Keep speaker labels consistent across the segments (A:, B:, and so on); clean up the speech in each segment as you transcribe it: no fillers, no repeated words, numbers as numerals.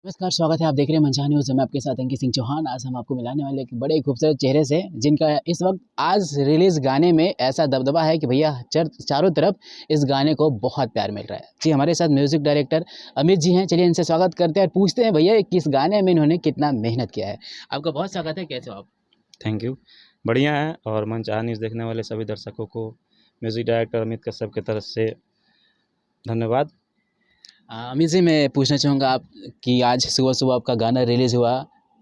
A: नमस्कार, स्वागत है। आप देख रहे हैं मंचा न्यूज़। मैं आपके साथ अंकित सिंह चौहान। आज हम आपको मिलाने वाले एक बड़े ही खूबसूरत चेहरे से, जिनका इस वक्त आज रिलीज़ गाने में ऐसा दबदबा है कि भैया चारों तरफ इस गाने को बहुत प्यार मिल रहा है। जी, हमारे साथ म्यूज़िक डायरेक्टर अमित जी हैं। चलिए इनसे स्वागत करते हैं और पूछते हैं भैया किस गाने में इन्होंने कितना मेहनत किया है। आपका बहुत स्वागत है, कैसे हो आप?
B: Thank you. बढ़िया है। और मनचाहा न्यूज़ देखने वाले सभी दर्शकों को म्यूज़िक डायरेक्टर अमित कश्यप की तरफ से धन्यवाद।
A: अमित जी, मैं पूछना चाहूँगा आप कि आज सुबह-सुबह आपका गाना रिलीज़ हुआ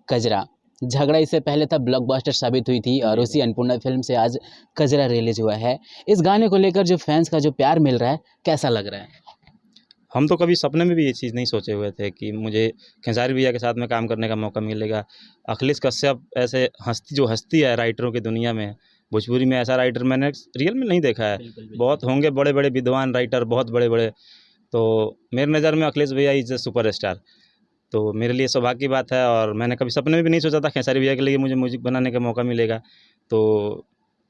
A: कजरा। झगड़ा इससे पहले था ब्लॉकबस्टर साबित हुई थी और
B: जी,
A: उसी
B: जी।
A: अन्नपूर्णा फ़िल्म से आज कजरा रिलीज़ हुआ है। इस गाने को लेकर जो फैन्स का जो प्यार मिल रहा है, कैसा लग रहा है?
B: हम तो कभी सपने में भी ये चीज़ नहीं सोचे हुए थे कि मुझे खेसारी भैया के साथ में काम करने का मौका मिलेगा। अखिलेश कश्यप ऐसे हस्ती है राइटरों की दुनिया में, भोजपुरी में ऐसा राइटर मैंने रियल में नहीं देखा है।
A: बिल्कुल, बिल्कुल।
B: बहुत होंगे बड़े-बड़े विद्वान राइटर, बहुत बड़े-बड़े, तो मेरी नज़र में अखिलेश भैया इज़ अ सुपरस्टार। तो मेरे लिए सौभाग्य की बात है और मैंने कभी सपने में भी नहीं सोचा था खेसारी भैया के लिए मुझे म्यूज़िक बनाने का मौका मिलेगा। तो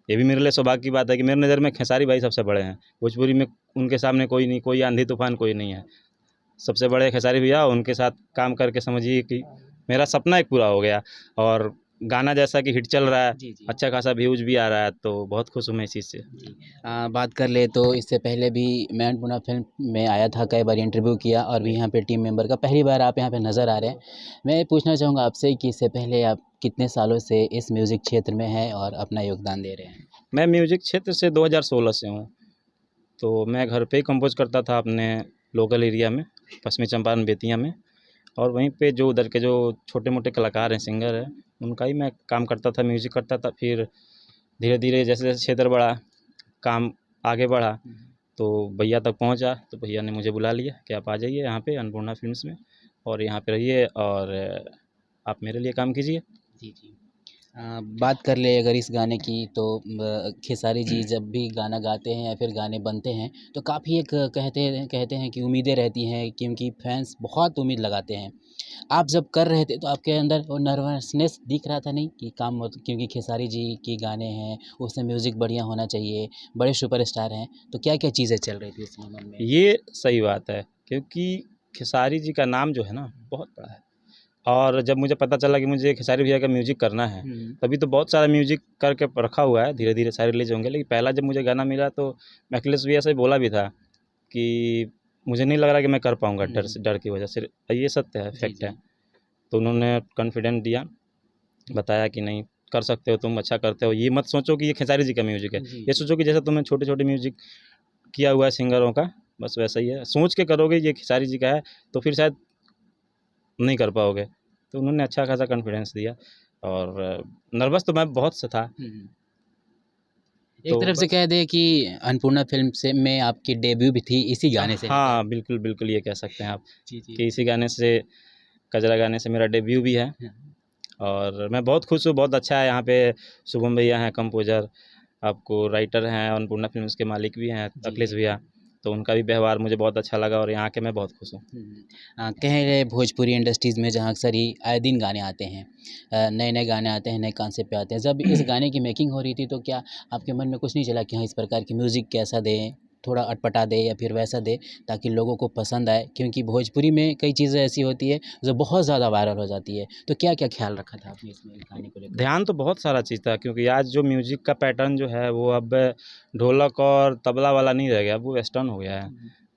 B: ये भी मेरे लिए सौभाग्य की बात है कि मेरी नज़र में खेसारी भाई सबसे बड़े हैं। भोजपुरी में उनके सामने कोई नहीं, कोई आंधी-तूफ़ान कोई नहीं है। सबसे बड़े खेसारी भैया, उनके साथ काम करके समझिए कि मेरा सपना एक पूरा हो गया। और गाना जैसा कि हिट चल रहा है,
A: जी, जी।
B: अच्छा खासा व्यूज़ भी आ रहा है, तो बहुत खुश हूँ मैं इस चीज़ से।
A: जी। बात कर ले तो इससे पहले भी मैं अन्नपूर्णा फ़िल्म में आया था, कई बार इंटरव्यू किया और भी यहाँ पे टीम मेंबर का पहली बार आप यहाँ पे नज़र आ रहे हैं। मैं पूछना चाहूँगा आपसे कि इससे पहले आप कितने सालों से इस म्यूज़िक क्षेत्र में हैं और अपना योगदान दे रहे हैं?
B: मैं म्यूज़िक क्षेत्र से 2016 से हूँ। तो मैं घर पे ही कंपोज़ करता था अपने लोकल एरिया में, पश्चिमी चंपारण बेतिया में। और वहीं पे जो उधर के जो छोटे-मोटे कलाकार हैं, सिंगर हैं, उनका ही मैं काम करता था, म्यूज़िक करता था। फिर धीरे-धीरे जैसे-जैसे क्षेत्र बढ़ा, काम आगे बढ़ा, तो भैया तक पहुँचा, तो भैया ने मुझे बुला लिया कि आप आ जाइए यहाँ पे अन्नपूर्णा फ़िल्म्स में और यहाँ पे रहिए और आप मेरे लिए काम कीजिए।
A: जी, जी। बात कर ले अगर इस गाने की तो खेसारी जी जब भी गाना गाते हैं या फिर गाने बनते हैं तो काफ़ी एक कहते हैं कि उम्मीदें रहती हैं क्योंकि फैंस बहुत उम्मीद लगाते हैं। आप जब कर रहे थे तो आपके अंदर वो नर्वसनेस दिख रहा था नहीं कि काम क्योंकि खेसारी जी के गाने हैं, उसमें म्यूज़िक बढ़िया होना चाहिए, बड़े सुपरस्टार हैं, तो क्या-क्या चीज़ें चल रही थी उस समय मन में?
B: ये सही बात है, क्योंकि खेसारी जी का नाम जो है ना, बहुत बड़ा है। और जब मुझे पता चला कि मुझे खेसारी भैया का म्यूज़िक करना है,
A: हुँ।
B: तभी तो बहुत सारा म्यूज़िक करके रखा हुआ है, धीरे-धीरे सारे रिलीज़ होंगे। लेकिन पहला जब मुझे गाना मिला तो मैं अखिलेश भैया से बोला भी था कि मुझे नहीं लग रहा कि मैं कर पाऊँगा डर की वजह से। ये सत्य है,
A: जी,
B: फैक्ट है।
A: जी।
B: तो उन्होंने कॉन्फिडेंट दिया, बताया कि नहीं कर सकते हो तुम, अच्छा करते हो। ये मत सोचो कि ये खेसारी जी का म्यूज़िक है।
A: जी,
B: ये
A: जी।
B: सोचो कि जैसे तुमने छोटे-छोटे म्यूज़िक किया हुआ है सिंगरों का, बस वैसा ही है। सोच के करोगे ये खेसारी जी का है, तो फिर शायद नहीं कर पाओगे। तो उन्होंने अच्छा खासा कॉन्फिडेंस दिया और नर्वस तो मैं बहुत सा था।
A: हुँ, हुँ। एक
B: तो
A: तरफ से
B: बस
A: कह दें कि अन्नपूर्णा फ़िल्म से में आपकी डेब्यू भी थी इसी गाने से लेकर।
B: हाँ, बिल्कुल, बिल्कुल ये कह सकते हैं आप
A: जी, जी।
B: कि इसी गाने से, कजरा गाने से मेरा डेब्यू भी है।
A: हाँ।
B: और मैं बहुत खुश हूँ, बहुत अच्छा है यहाँ पे। शुभम भैया हैं कंपोज़र, आपको राइटर हैं, अन्नपूर्णा फ़िल्म्स के मालिक भी हैं
A: जी,
B: अखिलेश
A: जी।
B: भैया। तो उनका भी व्यवहार मुझे बहुत अच्छा लगा और यहाँ आके मैं बहुत खुश हूँ।
A: कह रहे भोजपुरी इंडस्ट्रीज़ में जहाँ अक्सर ही आए दिन गाने आते हैं, नए-नए गाने आते हैं, नए कॉन्सेप्ट पे आते हैं। जब इस गाने की मेकिंग हो रही थी तो क्या आपके मन में कुछ नहीं चला कि हाँ, इस प्रकार की म्यूज़िक कैसा दें, थोड़ा अटपटा दें या फिर वैसा दें ताकि लोगों को पसंद आए? क्योंकि भोजपुरी में कई चीज़ें ऐसी होती है जो बहुत ज़्यादा वायरल हो जाती है। तो क्या-क्या ख़्याल रखा था आपने इसमें गाने को लेकर?
B: ध्यान तो बहुत सारा चीज़ था, क्योंकि आज जो म्यूज़िक का पैटर्न जो है वो अब ढोलक और तबला वाला नहीं रह गया, अब वो वेस्टर्न हो गया है।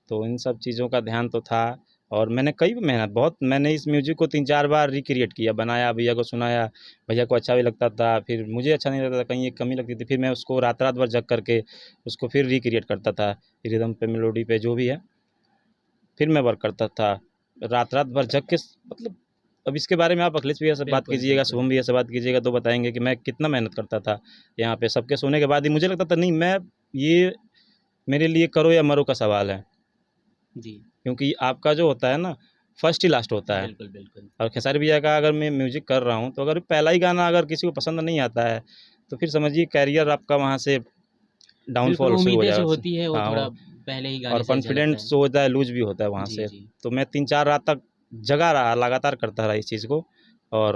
B: तो इन सब चीज़ों का ध्यान तो था। और मैंने कई मेहनत बहुत मैंने इस म्यूज़िक को 3-4 बार रिक्रिएट किया, बनाया, भैया को सुनाया, भैया को अच्छा भी लगता था, फिर मुझे अच्छा नहीं लगता था, कहीं एक कमी लगती थी, फिर मैं उसको रात-रात भर जग करके उसको फिर रिक्रिएट करता था, रिदम पे, मेलोडी पे, जो भी है, फिर मैं वर्क करता था। रात-रात भर जग के मतलब अब इसके बारे में आप अखिलेश भैया से बात
A: बिल्कुल,
B: कीजिएगा,
A: बिल्कुल।
B: शुभम भैया से बात कीजिएगा तो बताएँगे कि मैं कितना मेहनत करता था। यहाँ पे सबके सोने के बाद ही मुझे लगता था नहीं, मैं ये मेरे लिए करो या मरो का सवाल है।
A: जी।
B: क्योंकि आपका जो होता है ना, फर्स्ट ही लास्ट होता है।
A: बिल्कुल, बिल्कुल।
B: और खेसारी भैया का अगर मैं म्यूज़िक कर रहा हूँ, तो अगर पहला ही गाना अगर किसी को पसंद नहीं आता है, तो फिर समझिए करियर आपका वहाँ से
A: बिल्कुल,
B: डाउनफॉल शुरू हो
A: उम्मीदें जो
B: जाएगा।
A: होती है वो
B: हाँ,
A: थोड़ा
B: वो
A: पहले ही
B: और
A: गाने से झलकता
B: कॉन्फिडेंस
A: है।
B: जो होता है लूज़ भी होता है वहाँ
A: जी,
B: से।
A: जी।
B: तो मैं 3-4 रात तक जगा रहा, लगातार करता रहा इस चीज़ को। और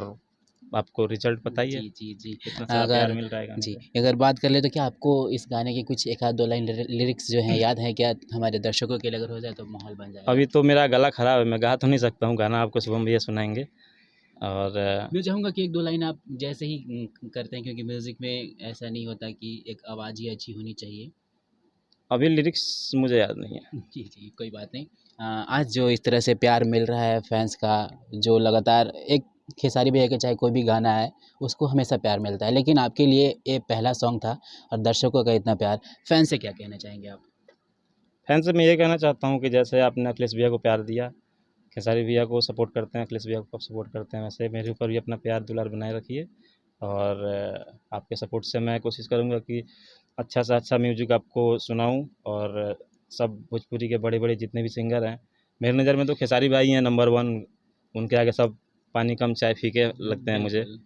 B: आपको रिजल्ट पता ही है,
A: जी, जी, जी।
B: कितना सारा प्यार
A: अगर
B: मिल रहा है गाने
A: जी,
B: पे।
A: अगर बात कर ले तो क्या आपको इस गाने के कुछ 1 आध 2 लाइन लिरिक्स जो हैं याद हैं क्या? हमारे दर्शकों के लिए अगर हो जाए तो माहौल बन जाएगा।
B: अभी तो मेरा गला खराब है, मैं गा तो नहीं सकता हूँ गाना, आपको शुभम भैया सुनाएँगे। और
A: मैं चाहूँगा कि 1-2 लाइन आप जैसे ही करते हैं क्योंकि म्यूज़िक में ऐसा नहीं होता कि एक आवाज़ ही अच्छी होनी चाहिए।
B: अभी लिरिक्स मुझे याद नहीं है।
A: जी, जी, कोई बात नहीं। आज जो इस तरह से प्यार मिल रहा है फैन्स का, जो लगातार एक खेसारी भैया के चाहे कोई भी गाना आए, उसको हमेशा प्यार मिलता है। लेकिन आपके लिए ये पहला सॉन्ग था और दर्शकों का इतना प्यार, फैन्स से क्या कहना चाहेंगे आप?
B: फैन से मैं ये कहना चाहता हूँ कि जैसे आपने अखिलेश भैया को प्यार दिया, खेसारी भैया को सपोर्ट करते हैं, अखिलेश भैया को सपोर्ट करते हैं, वैसे मेरे ऊपर भी अपना प्यार दुलार बनाए रखिए। और आपके सपोर्ट से मैं कोशिश करूँगा कि अच्छा से अच्छा म्यूजिक आपको सुनाऊँ। और सब भोजपुरी के बड़े-बड़े जितने भी सिंगर हैं, मेरी नज़र में तो खेसारी भाई हैं नंबर 1। उनके आगे सब पानी कम चाय फीके लगते हैं मुझे।
A: बिल्कुल।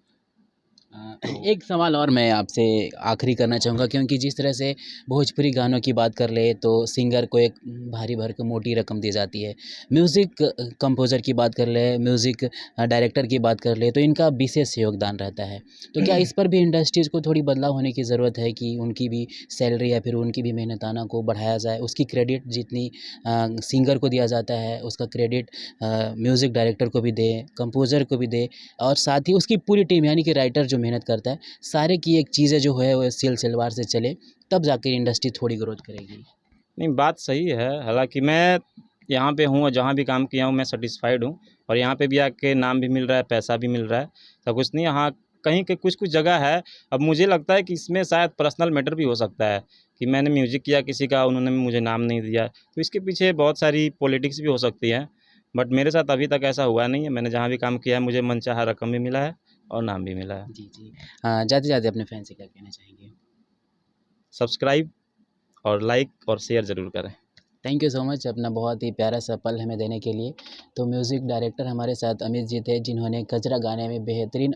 B: तो
A: एक सवाल और मैं आपसे आखिरी करना चाहूँगा क्योंकि जिस तरह से भोजपुरी गानों की बात कर ले तो सिंगर को एक भारी भरकम मोटी रकम दी जाती है। म्यूज़िक कंपोज़र की बात कर ले, म्यूज़िक डायरेक्टर की बात कर ले तो इनका विशेष योगदान रहता है। तो क्या इस पर भी इंडस्ट्रीज़ को थोड़ी बदलाव होने की ज़रूरत है कि उनकी भी सैलरी या फिर उनकी भी मेहनताना को बढ़ाया जाए? उसकी क्रेडिट जितनी सिंगर को दिया जाता है उसका क्रेडिट म्यूज़िक डायरेक्टर को भी दें, कंपोज़र को भी दें और साथ ही उसकी पूरी टीम यानी कि राइटर जो मेहनत करता है, सारे की एक चीज़ें जो है वो सिलसिलेवार से चले, तब जाके इंडस्ट्री थोड़ी ग्रोथ करेगी।
B: नहीं, बात सही है। हालाँकि मैं यहाँ पे हूँ और जहाँ भी काम किया हूँ मैं सैटिस्फाइड हूँ। और यहाँ पे भी आके नाम भी मिल रहा है, पैसा भी मिल रहा है। सब कुछ नहीं, हाँ, कहीं के कुछ-कुछ जगह है। अब मुझे लगता है कि इसमें शायद पर्सनल मैटर भी हो सकता है कि मैंने म्यूज़िक किया किसी का, उन्होंने मुझे नाम नहीं दिया। तो इसके पीछे बहुत सारी पॉलिटिक्स भी हो सकती है। बट मेरे साथ अभी तक ऐसा हुआ नहीं है। मैंने जहाँ भी काम किया है मुझे मनचाहा रकम भी मिला है और नाम भी मिला है।
A: जी, जी। जाते-जाते अपने फैन से क्या कहना चाहेंगे?
B: सब्सक्राइब और लाइक और शेयर ज़रूर करें।
A: थैंक यू सो मच अपना बहुत ही प्यारा-सा पल हमें देने के लिए। तो म्यूज़िक डायरेक्टर हमारे साथ अमित जी थे जिन्होंने कचरा गाने में बेहतरीन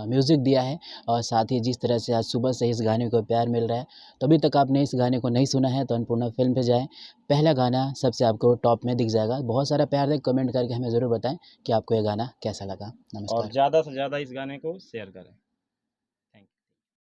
A: म्यूज़िक दिया है और साथ ही जिस तरह से आज सुबह से इस गाने को प्यार मिल रहा है, तो अभी तक आपने इस गाने को नहीं सुना है तो अन्नपूर्णा फ़िल्म पे जाएँ। पहला गाना सबसे आपको टॉप में दिख जाएगा। बहुत सारा प्यार दें, कमेंट करके हमें ज़रूर बताएँ कि आपको ये गाना कैसा लगा।
B: और
A: नमस्कार।
B: ज़्यादा से ज़्यादा इस गाने को शेयर करें।